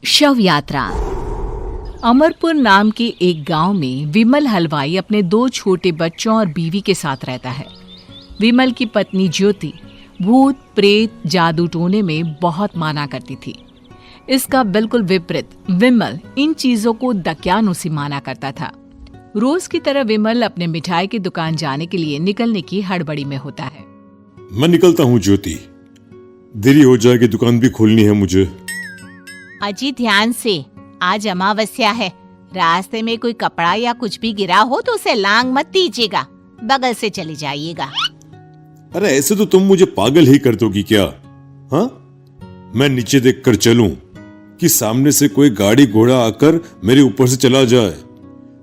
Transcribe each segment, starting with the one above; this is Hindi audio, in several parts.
शव यात्रा। अमरपुर नाम के एक गांव में विमल हलवाई अपने 2 छोटे बच्चों और बीवी के साथ रहता है। विमल की पत्नी ज्योति भूत प्रेत जादू टोने में बहुत माना करती थी। इसका बिल्कुल विपरीत विमल इन चीजों को दक्यानुसी माना करता था। रोज की तरह विमल अपने मिठाई की दुकान जाने के लिए निकलने की हड़बड़ी में होता है। मैं निकलता हूँ ज्योति, देरी हो जाएगी, दुकान भी खोलनी है मुझे। अजी ध्यान से, आज अमावस्या है। रास्ते में कोई कपड़ा या कुछ भी गिरा हो तो उसे लांग मत दीजिएगा, बगल से चले जाइएगा। अरे ऐसे तो तुम मुझे पागल ही कर दोगी क्या? हाँ, मैं नीचे देखकर चलूं कि सामने से कोई गाड़ी घोड़ा आकर मेरे ऊपर से चला जाए?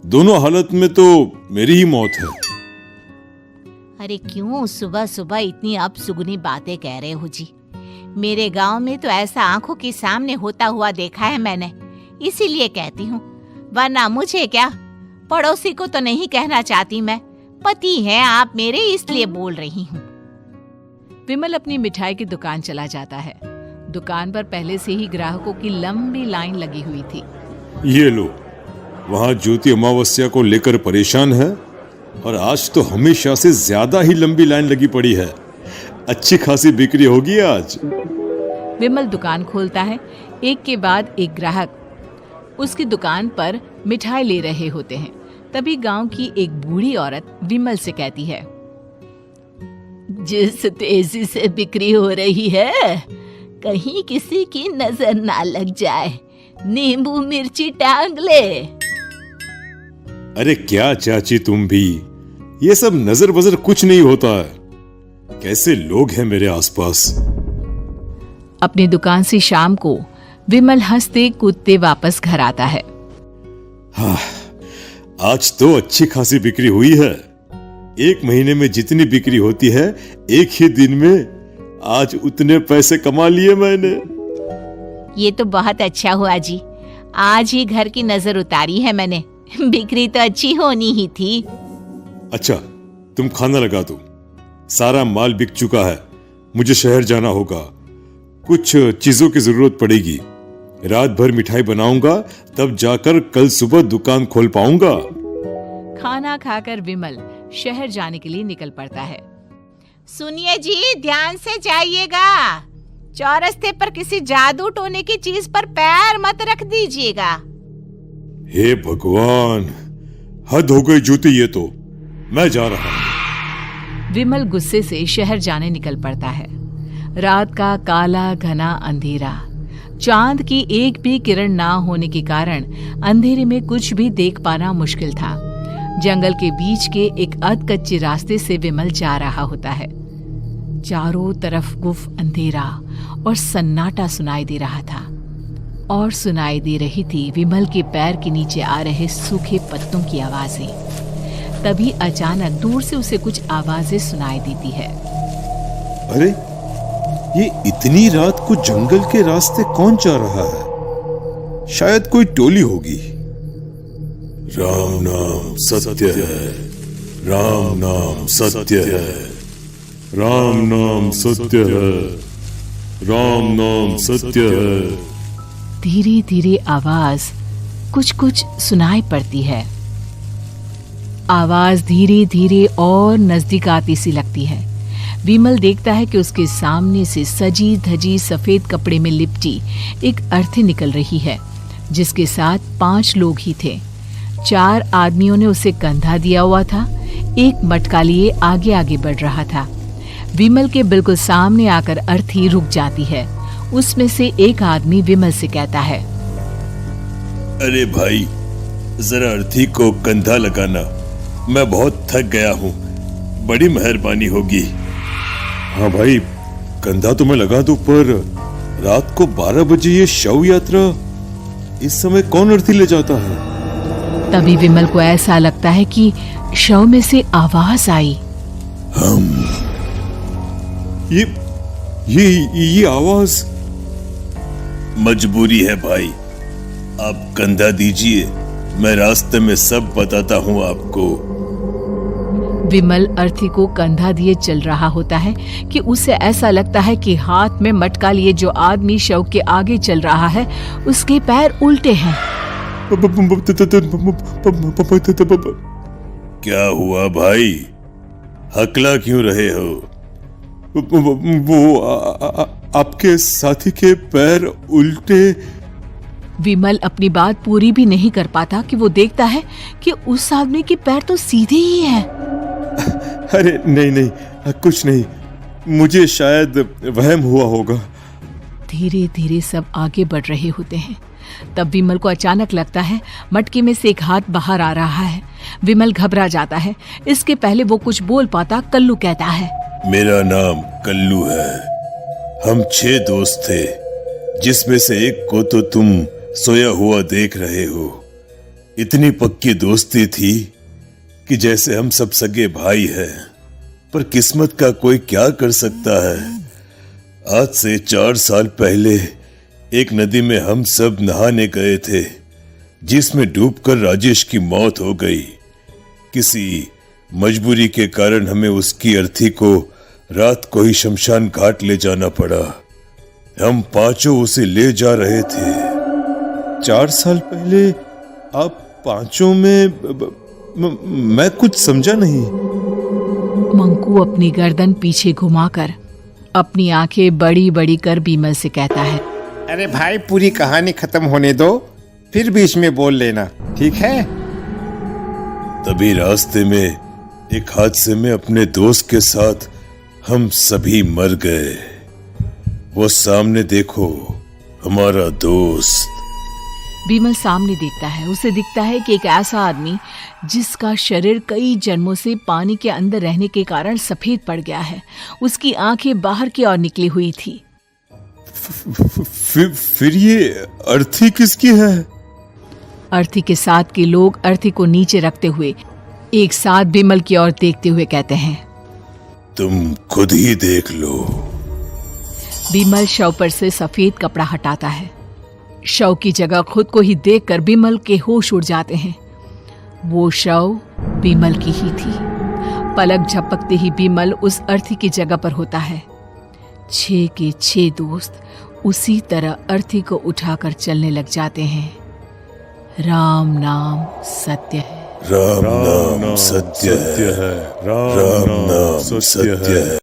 दोनों हालत में तो मेरी ही मौत है। अरे क्यों सुबह सुबह इतनी अपसुगनी बातें कह रहे हो जी? मेरे गांव में तो ऐसा आंखों के सामने होता हुआ देखा है मैंने, इसीलिए कहती हूँ, वरना मुझे क्या, पड़ोसी को तो नहीं कहना चाहती मैं। पति हैं आप मेरे, इसलिए बोल रही हूँ। विमल अपनी मिठाई की दुकान चला जाता है। दुकान पर पहले से ही ग्राहकों की लंबी लाइन लगी हुई थी। ये लो, वहाँ ज्योति अमावस्या को लेकर परेशान है और आज तो हमेशा से ज्यादा ही लंबी लाइन लगी पड़ी है। अच्छी खासी बिक्री होगी आज। विमल दुकान खोलता है। एक के बाद एक ग्राहक उसकी दुकान पर मिठाई ले रहे होते हैं। तभी गांव की एक बूढ़ी औरत विमल से कहती है, जिस तेजी से बिक्री हो रही है, कहीं किसी की नजर ना लग जाए, नींबू मिर्ची टांग ले। अरे क्या चाची तुम भी, ये सब नजर बजर कुछ नहीं होता है। कैसे लोग हैं मेरे आसपास। अपनी दुकान से शाम को विमल हंसते कूदते वापस घर आता है। हाँ, आज तो अच्छी खासी बिक्री हुई है। एक महीने में जितनी बिक्री होती है, एक ही दिन में आज उतने पैसे कमा लिए मैंने। ये तो बहुत अच्छा हुआ जी, आज ही घर की नजर उतारी है मैंने। बिक्री तो अच्छी होनी ही थी। अच्छा, तुम खाना लगा दो, सारा माल बिक चुका है। मुझे शहर जाना होगा, कुछ चीजों की जरूरत पड़ेगी। रात भर मिठाई बनाऊंगा, तब जाकर कल सुबह दुकान खोल पाऊंगा। खाना खाकर विमल शहर जाने के लिए निकल पड़ता है। सुनिए जी, ध्यान से जाइएगा। चौरस्ते पर किसी जादू टोने की चीज पर पैर मत रख दीजिएगा। हे भगवान, हद हो गई ज्योति, ये तो मैं जा रहा हूं। विमल गुस्से से शहर जाने निकल पड़ता है। रात का काला घना अंधेरा, चांद की एक भी किरण ना होने के कारण अंधेरे में कुछ भी देख पाना मुश्किल था। जंगल के बीच के एक अधकच्चे रास्ते से विमल जा रहा होता है। चारों तरफ गुफ अंधेरा और सन्नाटा सुनाई दे रहा था, और सुनाई दे रही थी विमल के पैर के नीचे आ रहे सूखे पत्तों की आवाजें। तभी अचानक दूर से उसे कुछ आवाजें सुनाई देती है। अरे, ये इतनी रात को जंगल के रास्ते कौन जा रहा है? शायद कोई टोली होगी। राम नाम सत्य है, राम नाम सत्य है, राम नाम सत्य है, राम नाम सत्य है। धीरे धीरे आवाज कुछ कुछ सुनाई पड़ती है। आवाज धीरे धीरे और नजदीक आती सी लगती है। विमल देखता है कि उसके सामने से सजी धजी सफेद कपड़े में लिपटी एक अर्थी निकल रही है, जिसके साथ 5 लोग ही थे। 4 आदमियों ने उसे कंधा दिया हुआ था। एक मटका लिए आगे आगे बढ़ रहा था। विमल के बिल्कुल सामने आकर अर्थी रुक जाती है। उसमें से एक आदमी विमल से कहता है, अरे भाई, जरा अर्थी को कंधा लगाना, मैं बहुत थक गया हूँ, बड़ी मेहरबानी होगी। हाँ भाई, कंधा तो मैं लगा दूं, पर रात को 12 बजे ये शव यात्रा, इस समय कौन अर्थी ले जाता है? तभी विमल को ऐसा लगता है कि शव में से आवाज आई, ये आवाज। मजबूरी है भाई, आप कंधा दीजिए, मैं रास्ते में सब बताता हूँ आपको। विमल अर्थी को कंधा दिए चल रहा होता है कि उसे ऐसा लगता है कि हाथ में मटका लिए जो आदमी शव के आगे चल रहा है उसके पैर उल्टे हैं। क्या हुआ भाई, हकला क्यों रहे हो? वो आपके साथी के पैर उल्टे। विमल अपनी बात पूरी भी नहीं कर पाता कि वो देखता है कि उस आदमी के पैर तो सीधे ही हैं। अरे नहीं, कुछ नहीं, मुझे शायद वहम हुआ होगा। धीरे धीरे सब आगे बढ़ रहे होते हैं। तब विमल को अचानक लगता है मटके में से एक हाथ बाहर आ रहा है। विमल घबरा जाता है। इसके पहले वो कुछ बोल पाता, कल्लू कहता है, मेरा नाम कल्लू है। हम 6 दोस्त थे, जिसमें से एक को तो तुम सोया हुआ देख रहे हो। इतनी पक्की दोस्ती थी कि जैसे हम सब सगे भाई हैं। पर किस्मत का कोई क्या कर सकता है। आज से 4 साल पहले एक नदी में हम सब नहाने गए थे, जिसमें डूबकर राजेश की मौत हो गई। किसी मजबूरी के कारण हमें उसकी अर्थी को रात को ही शमशान घाट ले जाना पड़ा। हम 5 उसे ले जा रहे थे। 4 साल पहले आप 5 में मैं कुछ समझा नहीं। मंकू अपनी गर्दन पीछे घुमाकर अपनी आंखें बड़ी बड़ी कर विमल से कहता है, अरे भाई, पूरी कहानी खत्म होने दो, फिर बीच में बोल लेना, ठीक है? तभी रास्ते में एक हादसे में अपने दोस्त के साथ हम सभी मर गए। वो सामने देखो, हमारा दोस्त। विमल सामने देखता है। उसे दिखता है कि एक ऐसा आदमी जिसका शरीर कई जन्मों से पानी के अंदर रहने के कारण सफेद पड़ गया है। उसकी आंखें बाहर की ओर निकली हुई थी। फिर ये अर्थी किसकी है? अर्थी के साथ के लोग अर्थी को नीचे रखते हुए एक साथ विमल की ओर देखते हुए कहते हैं, तुम खुद ही देख लो। विमल शव पर से सफेद कपड़ा हटाता है। शव की जगह खुद को ही देखकर विमल के होश उड़ जाते हैं। वो शव विमल की ही थी। पलक झपकते ही विमल उस अर्थी की जगह पर होता है। 6 के 6 दोस्त उसी तरह अर्थी को उठाकर चलने लग जाते हैं। राम नाम सत्य है। राम नाम सत्य है। राम नाम सत्य है।